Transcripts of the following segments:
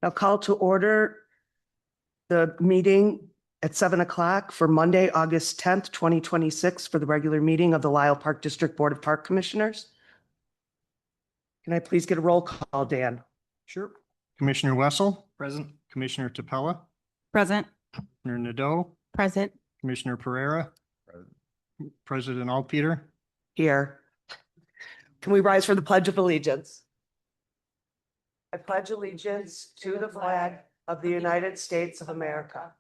Now call to order the meeting at 7 o'clock for Monday, August 10th, 2026 for the regular meeting of the Lisle Park District Board of Park Commissioners. Can I please get a roll call, Dan? Sure. Commissioner Wessel. Present. Commissioner Tapella. Present. Commissioner Nadeau. Present. Commissioner Pereira. President Alpeter. Here. Can we rise for the Pledge of Allegiance? I pledge allegiance to the flag of the United States of America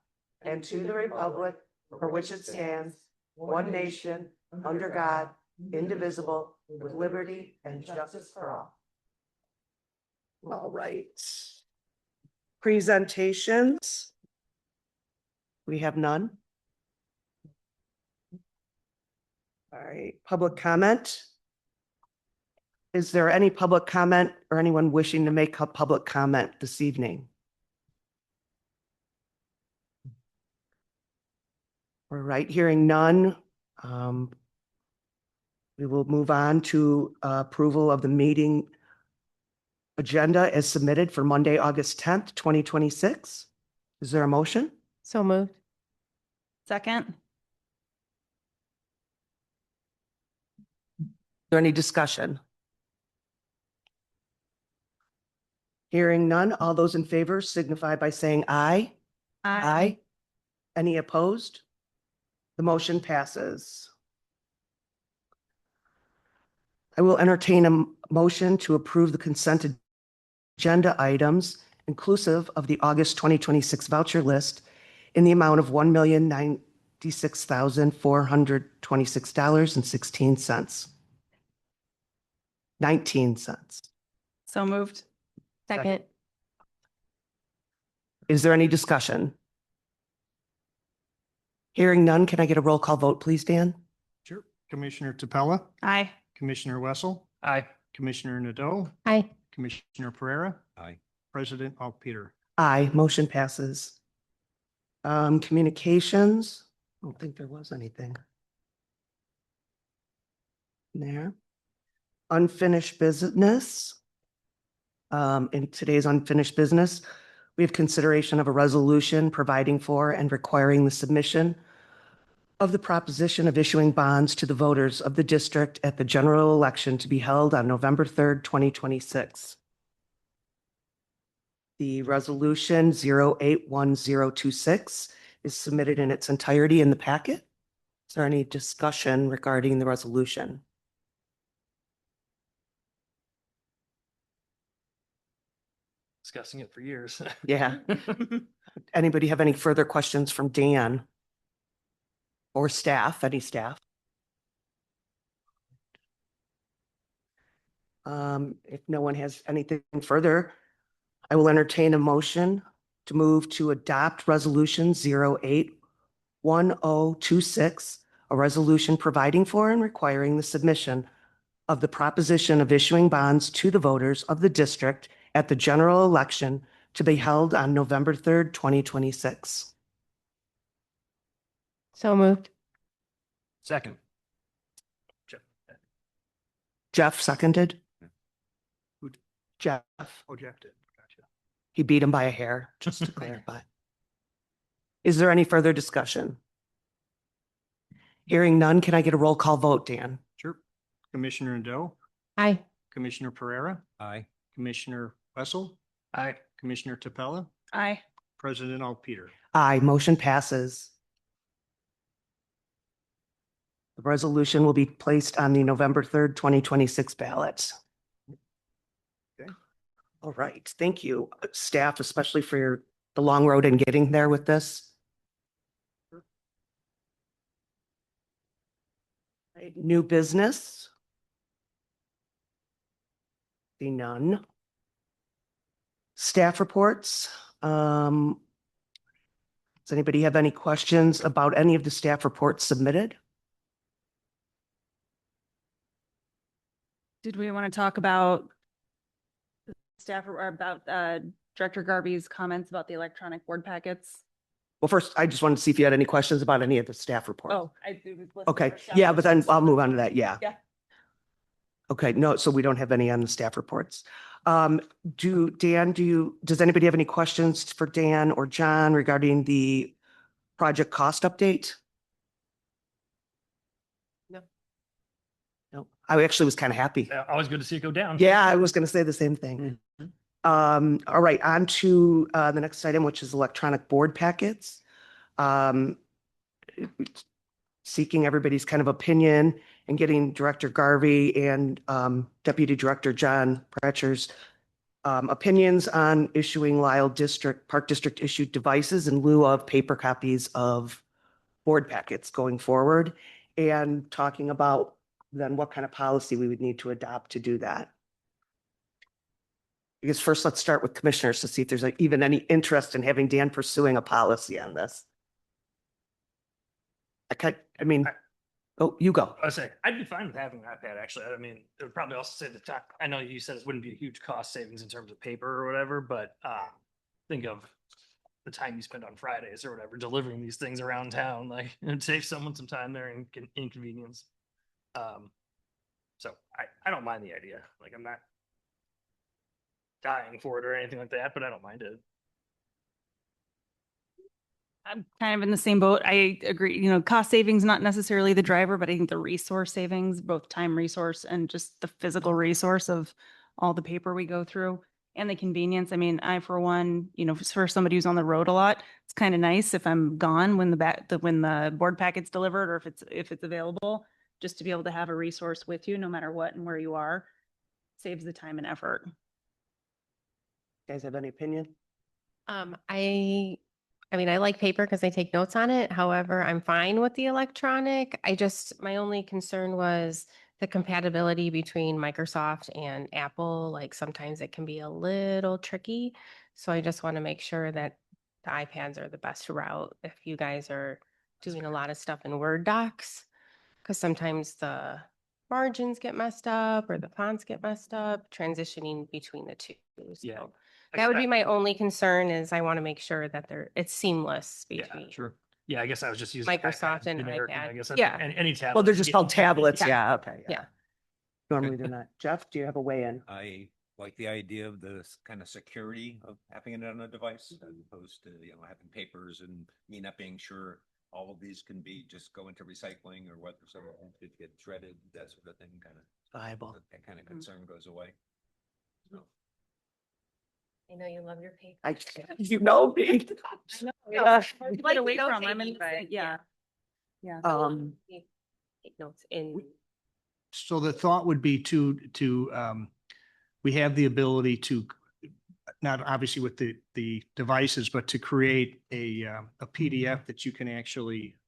and to the republic for which it stands, one nation, under God, indivisible, with liberty and justice for all. All right. Presentations. We have none. All right, public comment. Is there any public comment or anyone wishing to make a public comment this evening? All right, hearing none. We will move on to approval of the meeting agenda as submitted for Monday, August 10th, 2026. Is there a motion? So moved. Second. Is there any discussion? Hearing none, all those in favor signify by saying aye. Aye. Any opposed? The motion passes. I will entertain a motion to approve the consent agenda items inclusive of the August 2026 voucher list in the amount of $1,096,426.16. 19 cents. So moved. Second. Is there any discussion? Hearing none, can I get a roll call vote, please, Dan? Sure. Commissioner Tapella. Aye. Commissioner Wessel. Aye. Commissioner Nadeau. Aye. Commissioner Pereira. Aye. President Alpeter. Aye, motion passes. Communications, I don't think there was anything there. Unfinished business. In today's unfinished business, we have consideration of a resolution providing for and requiring the submission of the proposition of issuing bonds to the voters of the district at the general election to be held on November 3rd, 2026. The resolution 081026 is submitted in its entirety in the packet. Is there any discussion regarding the resolution? Discussing it for years. Yeah. Anybody have any further questions from Dan? Or staff, any staff? If no one has anything further, I will entertain a motion to move to adopt resolution 081026, a resolution providing for and requiring the submission of the proposition of issuing bonds to the voters of the district at the general election to be held on November 3rd, 2026. So moved. Second. Jeff seconded? Who did? Jeff. Oh, Jeff did. Gotcha. He beat him by a hair, just to clarify. Is there any further discussion? Hearing none, can I get a roll call vote, Dan? Sure. Commissioner Nadeau. Aye. Commissioner Pereira. Aye. Commissioner Wessel. Aye. Commissioner Tapella. Aye. President Alpeter. Aye, motion passes. The resolution will be placed on the November 3rd, 2026 ballot. Okay. All right, thank you, staff, especially for the long road in getting there with this. Right, new business. See none. Staff reports. Does anybody have any questions about any of the staff reports submitted? Did we want to talk about staff or about Director Garvey's comments about the electronic board packets? Well, first, I just wanted to see if you had any questions about any of the staff reports. Oh, I was listening Okay, for staff yeah, but then reports. I'll move on to that, yeah. Yeah. Okay, no, so we don't have any on the staff reports. Dan, does anybody have any questions for Dan or John regarding the project cost update? No. No, I actually was kind of happy. Always good to see it go down. Yeah, I was going to say the same thing. All right, on to the next item, which is electronic board packets. Um, Seeking everybody's kind of opinion and getting Director Garvey and Deputy Director John Pratcher's opinions on issuing Lisle District, Park District issued devices in lieu of paper copies of board packets going forward, and talking about then what kind of policy we would need to adopt to do that. I guess first, let's start with commissioners to see if there's even any interest in having Dan pursuing a policy on this. I mean, oh, you go. I say, I'd be fine with having an iPad, actually. I mean, it would probably also save the time. I know you said it wouldn't be a huge cost savings in terms of paper or whatever, but think of the time you spend on Fridays or whatever, delivering these things around town, like it saves someone some time there and inconvenience. So I don't mind the idea. Like, I'm not dying for it or anything like that, but I don't mind it. I'm kind of in the same boat. I agree, cost savings, not necessarily the driver, but I think the resource savings, both time resource and just the physical resource of all the paper we go through and the convenience. I mean, I, for one, for somebody who's on the road a lot, it's kind of nice if I'm gone when when the board packet's delivered, or if it's available, just to be able to have a resource with you no matter what and where you are. Saves the time and effort. Guys have any opinion? I mean, I like paper because I take notes on it. However, I'm fine with the electronic. My only concern was the compatibility between Microsoft and Apple. Like sometimes it can be a little tricky. So I just want to make sure that the iPads are the best route if you guys are doing a lot of stuff in Word docs. Because sometimes the margins get messed up or the fonts get messed up, transitioning between the two. Yeah. So that would be my only concern, is I want to make sure that it's seamless Yeah, between. sure. Yeah, I guess I was just using Microsoft iPad and generic, iPad. I guess Yeah. any tablet. Well, they're just called tablets. Yeah. Yeah, okay. Yeah. Normally they're not. Jeff, do you have a weigh in? I like the idea of the kind of security of having it on a device as opposed to, having papers and me not being sure all of these can just go into recycling, or whether some of them could get shredded, that sort of thing, Viable. that kind of concern goes away. So. I know you love your paper. You know me. Yeah. Get away from, I'm in, yeah. Yeah. Take notes in. So the thought would be we have the ability to, not obviously with the devices, but to create a PDF that you can actually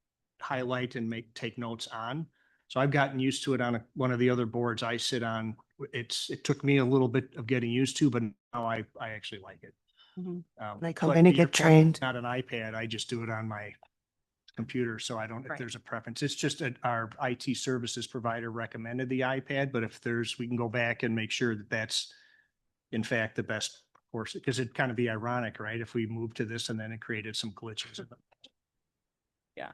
highlight and take notes on. So I've gotten used to it on one of the other boards I sit on. It took me a little bit of getting used to, but now I actually like it. Mhm. They come But in to and your get point, trained. Not an iPad. I just do it on my computer. So I don't, if Right. there's a preference, it's just that our IT services provider recommended the iPad, but if we can go back and make sure that that's in fact the best course, because it'd kind of be ironic, right? If we moved to this and then it created some glitches. Yeah.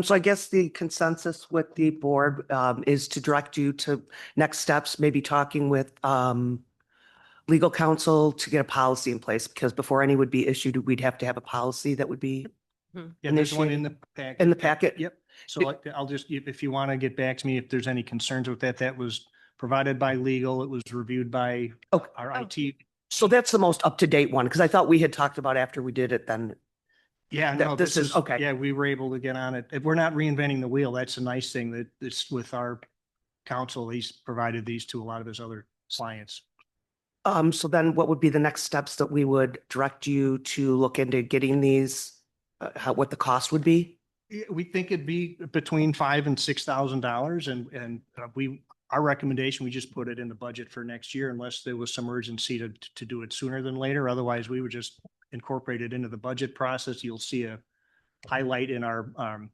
So I guess the consensus with the board is to direct you to next steps, maybe talking with legal counsel to get a policy in place, because before any would be issued, we'd have to have a policy that would be Yeah, there's one in Initiate- the packet. in the packet. Yep. So I'll just, if you want to get back to me, if there's any concerns with that was provided by legal. It was reviewed by Okay. our IT. So that's the most up-to-date one, because I thought we had talked about after we did it, then Yeah, That- no, this this is- is, okay. yeah, we were able to get on it. We're not reinventing the wheel. That's a nice thing that it's with our counsel. He's provided these to a lot of his other clients. so then what would be the next steps that we would direct you to look into getting these, what the cost would be? Yeah, we think it'd be between $5,000 and $6,000, and our recommendation, we just put it in the budget for next year unless there was some urgency to do it sooner than later. Otherwise, we would just incorporate it into the budget process. You'll see a highlight in our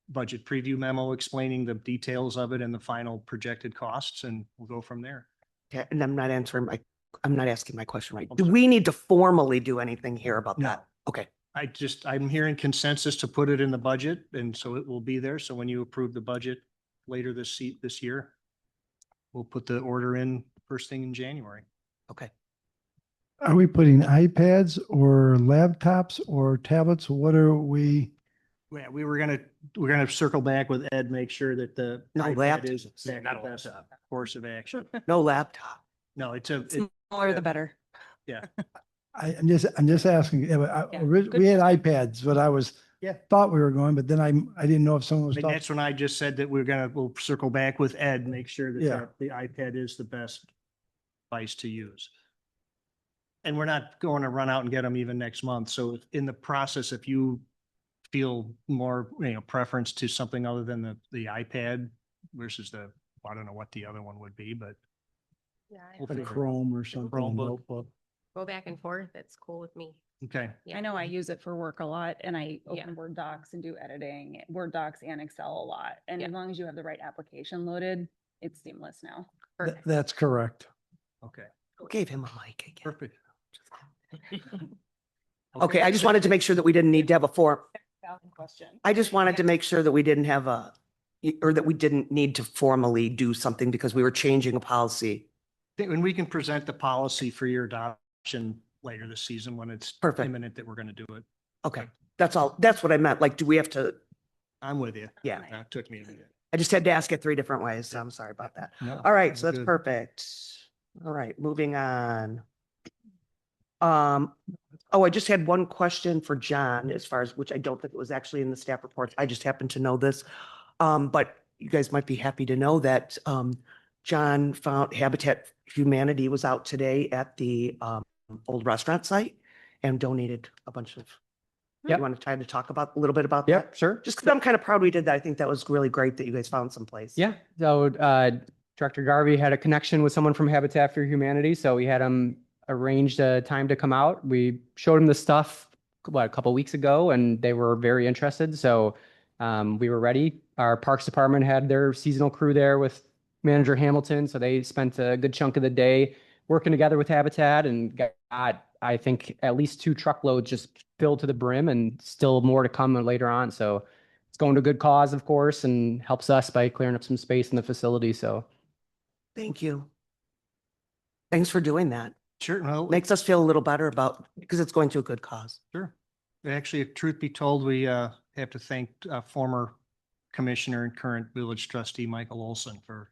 budget preview memo explaining the details of it and the final projected costs, and we'll go from there. Okay, and I'm not asking my question right. Do we need to formally do anything here about No. that? Okay, I'm hearing consensus to put it in the budget, and so it will be there. So when you approve the budget later this year, we'll put the order in first thing in January. Okay. Are we putting iPads or laptops or tablets? What are we? Yeah, we're gonna circle back with Ed, make sure that the No iPad laptop. is the Not a best laptop. course of action. No laptop. No, it's a, Smaller the better. yeah. I'm just asking. Yeah, but Yeah, good we had iPads, but I was, Yeah. thought we were going, but then I didn't know if someone was And talking. that's when I just said that we'll circle back with Ed, make sure that Yeah. the iPad is the best device to use. And we're not going to run out and get them even next month. So in the process, if you feel more, preference to something other than the iPad versus I don't know what the other one would be, but Yeah, We'll A figure it out. Chrome or something. Chromebook. notebook. go back and forth. It's cool with me. okay. Yeah. I know I use it for work a lot and I Yeah. open Word docs and do editing, Word docs and Excel a lot. And Yeah. as long as you have the right application loaded, it's seamless now. Perfect. That's correct. Okay. Who gave him a mic again? Perfect. Okay, I just wanted to make sure that we didn't need to have a forum. Valid question. I just wanted to make sure that we didn't have or that we didn't need to formally do something because we were changing a policy. And we can present the policy for your adoption later this season when it's Perfect. imminent that we're going to do it. Okay, that's all. That's what I meant. Like, do we have to, I'm with you. Yeah. That took me a minute. I just had to ask it 3 different ways, so I'm sorry about that. No, All right, so we're that's good. perfect. All right, moving on. I just had one question for John as far as, which I don't think it was actually in the staff reports. I just happened to know this. But you guys might be happy to know that, John found Habitat for Humanity was out today at the, old restaurant site and donated a bunch of. Yep. You want time to talk about, a little bit about that? Yep, sure. Just because I'm kind of proud we did that. I think that was really great that you guys found some place. Yeah. So Director Garvey had a connection with someone from Habitat for Humanity, so we had him arranged a time to come out. We showed him the stuff, a couple weeks ago, and they were very interested. So we were ready. Our Parks Department had their seasonal crew there with Manager Hamilton, so they spent a good chunk of the day working together with Habitat and got, I think, at least 2 truckloads just filled to the brim, and still more to come later on. So it's going to a good cause, of course, and helps us by clearing up some space in the facility. So Thank you. Thanks for doing that. Sure. Well, Makes us feel a little better about, because it's going to a good cause. sure. Actually, if truth be told, we have to thank former commissioner and current village trustee Michael Olson for,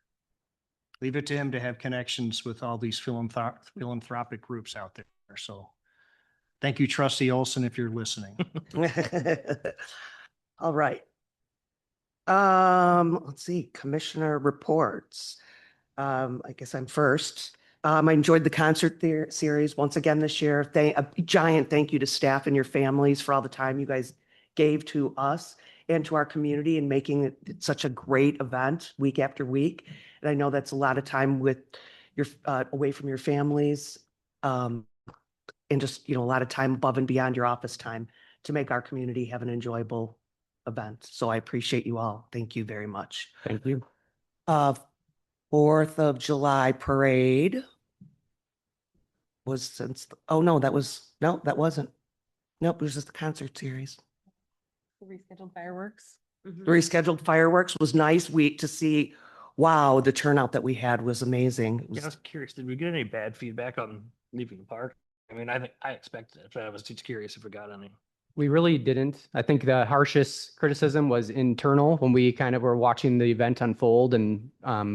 leave it to him to have connections with all these philanthropic groups out there. So thank you, trustee Olson, if you're listening. All right. Let's see, commissioner reports. I guess I'm first. I enjoyed the concert series once again this year. A giant thank you to staff and your families for all the time you guys gave to us and to our community and making it such a great event week after week. And I know that's a lot of time with your, away from your families. And just, a lot of time above and beyond your office time to make our community have an enjoyable event. So I appreciate you all. Thank you very much. thank you. 4th of July parade was no, that wasn't. Nope, it was just the concert series. Rescheduled fireworks. The rescheduled fireworks was nice. To see, wow, the turnout that we had was amazing. It Yeah, I was- was curious, did we get any bad feedback on leaving the park? I mean, I think I expected it, but I was just curious if we got any. We really didn't. I think the harshest criticism was internal when we kind of were watching the event unfold and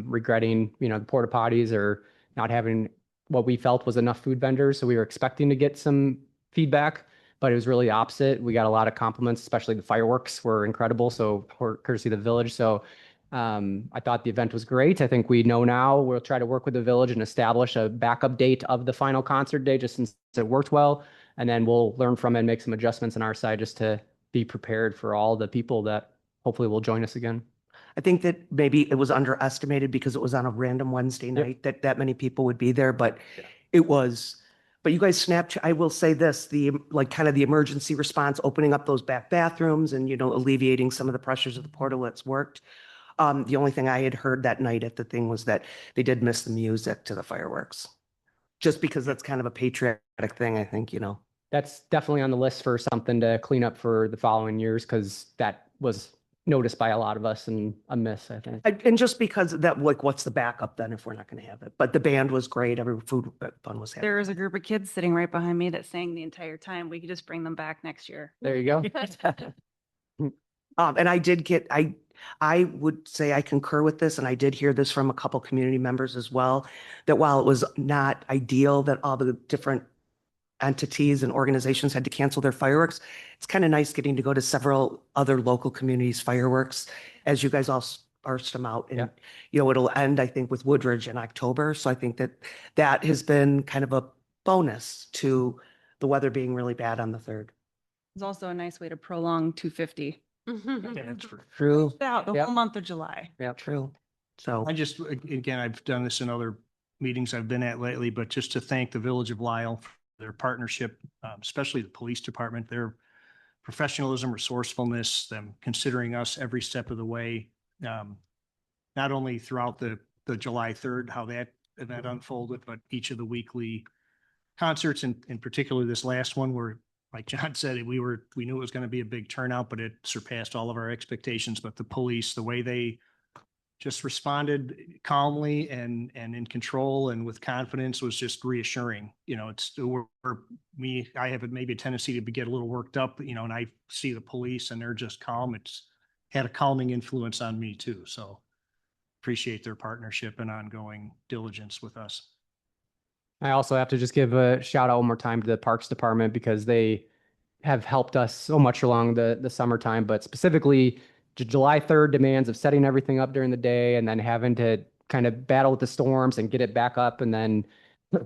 regretting, the porta potties or not having what we felt was enough food vendors. So we were expecting to get some feedback, but it was really the opposite. We got a lot of compliments, especially the fireworks were incredible. So courtesy of the village. So I thought the event was great. I think we know now we'll try to work with the village and establish a backup date of the final concert day, just since it worked well. And then we'll learn from it and make some adjustments on our side just to be prepared for all the people that hopefully will join us again. I think that maybe it was underestimated because it was on a random Wednesday night that many people would be there, but Yeah. it was, but you guys I will say this, kind of the emergency response, opening up those back bathrooms and, alleviating some of the pressures of the portalets worked. The only thing I had heard that night at the thing was that they did miss the music to the fireworks. Just because that's kind of a patriotic thing, I think, That's definitely on the list for something to clean up for the following years, because that was noticed by a lot of us and a miss, I think. And just because of that, like, what's the backup then if we're not going to have it? But the band was great. Every food fun was happening. There is a group of kids sitting right behind me that sang the entire time. We could just bring them back next year. There you go. And I would say I concur with this, and I did hear this from a couple community members as well, that while it was not ideal that all the different entities and organizations had to cancel their fireworks, it's kind of nice getting to go to several other local communities' fireworks as you guys all burst them out. And, Yeah. you know, it'll end, I think, with Woodridge in October. So I think that that has been kind of a bonus to the weather being really bad on the 3rd. It's also a nice way to prolong 250 True, out the Yep. whole month of July. true. So. I just, again, I've done this in other meetings I've been at lately, but just to thank the Village of Lisle for their partnership, especially the police department, their professionalism, resourcefulness, them considering us every step of the way. Not only throughout the July 3rd, how that event unfolded, but each of the weekly concerts, and in particular this last one where, like John said, we knew it was going to be a big turnout, but it surpassed all of our expectations. But the police, the way they just responded calmly and in control and with confidence was just reassuring. You know, I have maybe a tendency to get a little worked up, you know, and I see the police and they're just calm. It's had a calming influence on me too. So appreciate their partnership and ongoing diligence with us. I also have to just give a shout out one more time to the Parks Department because they have helped us so much along the summertime, but specifically July 3rd demands of setting everything up during the day and then having to kind of battle with the storms and get it back up and then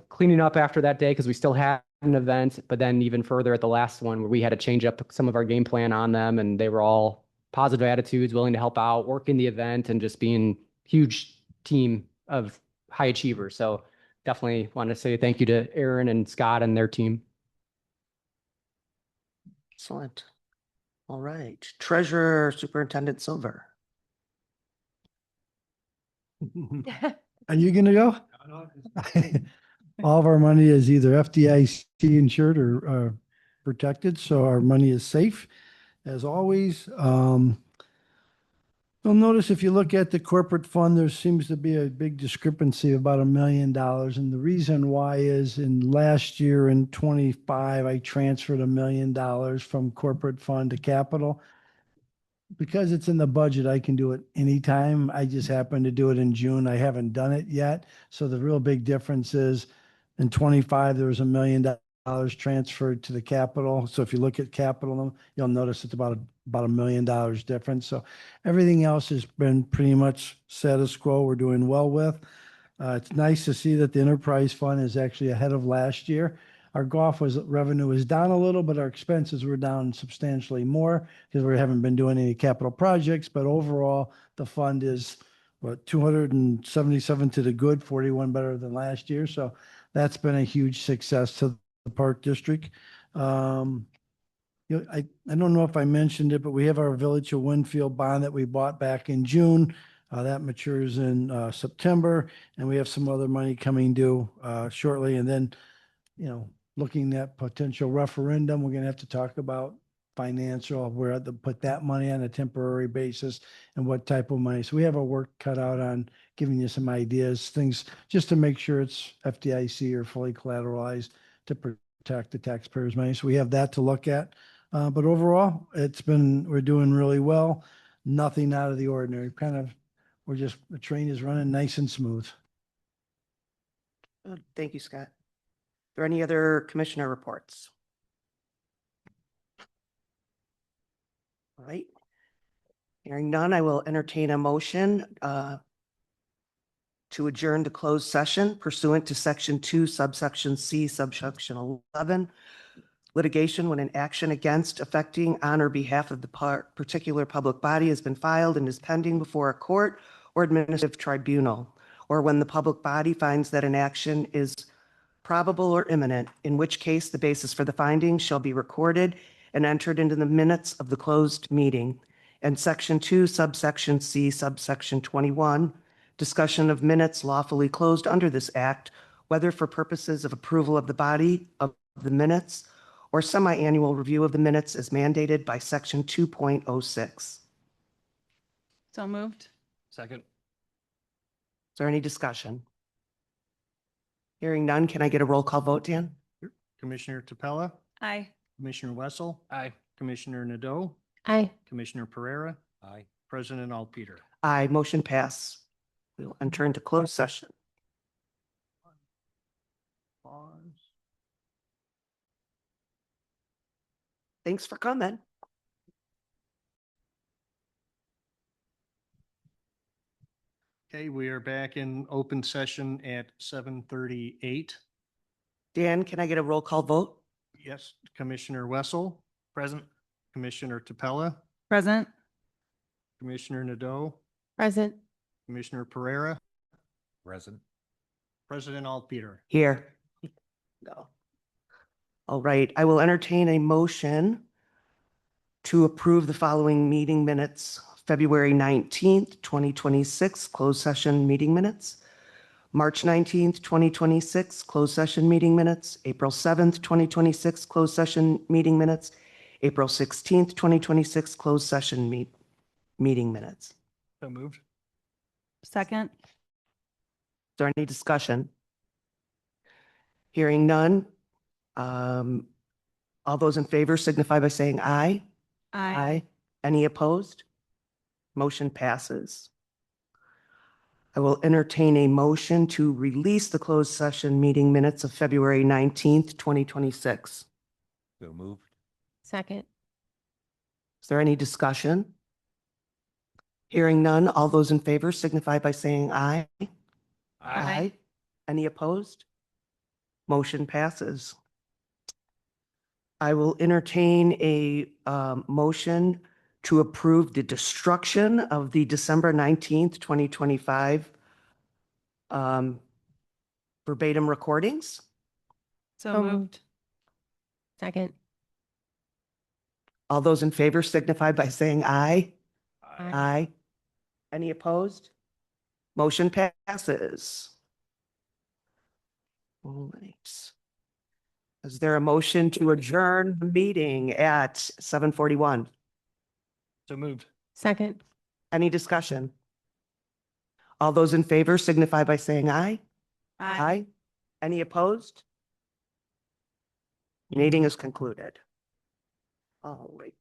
cleaning up after that day because we still had an event, but then even further at the last one where we had to change up some of our game plan on them and they were all positive attitudes, willing to help out, working the event and just being huge team of high achievers. So definitely want to say thank you to Aaron and Scott and their team. Excellent. All right. Treasurer Superintendent Silver. Are you gonna go? All of our money is either FDIC insured or protected, so our money is safe as always. You'll notice if you look at the corporate fund, there seems to be a big discrepancy of about $1 million. And the reason why is in last year in 25, I transferred $1 million from corporate fund to capital. Because it's in the budget, I can do it anytime. I just happened to do it in June. I haven't done it yet. So the real big difference is in 25, there was $1 million transferred to the capital. So if you look at capital, you'll notice it's about $1 million difference. So everything else has been pretty much status quo. We're doing well with. It's nice to see that the enterprise fund is actually ahead of last year. Our revenue was down a little, but our expenses were down substantially more because we haven't been doing any capital projects. But overall, the fund is 277 to the good, 41 better than last year. So that's been a huge success to the Park District. I don't know if I mentioned it, but we have our Village of Winfield bond that we bought back in June. That matures in September, and we have some other money coming due shortly. And then, looking at potential referendum, we're going to have to talk about financial, where to put that money on a temporary basis and what type of money. So we have our work cut out on giving you some ideas, things just to make sure it's FDIC or fully collateralized to protect the taxpayers' money. So we have that to look at. But overall, we're doing really well. Nothing out of the ordinary. The train is running nice and smooth. Good. Thank you, Scott. Are there any other commissioner reports? All right. Hearing none, I will entertain a motion to adjourn to closed session pursuant to Section 2, subsection C, subsection 11, litigation when an action against, affecting, on, or behalf of the particular public body has been filed and is pending before a court or administrative tribunal, or when the public body finds that an action is probable or imminent, in which case the basis for the findings shall be recorded and entered into the minutes of the closed meeting. And Section 2, subsection C, subsection 21, discussion of minutes lawfully closed under this act, whether for purposes of approval of the body of the minutes or semi-annual review of the minutes as mandated by Section 2.06. So moved. Second. Is there any discussion? Hearing none, can I get a roll call vote, Dan? Commissioner Topella, Aye. Commissioner Wessel, Aye. Commissioner Nadeau, Aye. Commissioner Pereira, Aye. President Alpeter. Aye, motion pass. We'll enter into closed session. Pause. Thanks for coming. Okay, we are back in open session at 7:38. Dan, can I get a roll call vote? Yes, Commissioner Wessel, Present. Commissioner Topella, Present. Commissioner Nadeau, Present. Commissioner Pereira, Present. President Alpeter. Here. No. All right, I will entertain a motion to approve the following meeting minutes, February 19th, 2026, closed session meeting minutes, March 19th, 2026, closed session meeting minutes, April 7th, 2026, closed session meeting minutes, April 16th, 2026, closed session meeting minutes. So moved. Second. Is there any discussion? Hearing none. All those in favor signify by saying aye. Aye. Any opposed? Motion passes. I will entertain a motion to release the closed session meeting minutes of February 19th, 2026. So moved. Second. Is there any discussion? Hearing none, all those in favor signify by saying aye. Aye. Any opposed? Motion passes. I will entertain a motion to approve the destruction of the December 19th, 2025 verbatim recordings. So So moved. Second. All those in favor signify by saying aye. Aye. Aye. Any opposed? Motion passes. All right. Is there a motion to adjourn the meeting at 7:41? So moved. Second. Any discussion? All those in favor signify by saying aye. Aye. Any opposed? Meeting is concluded. All right.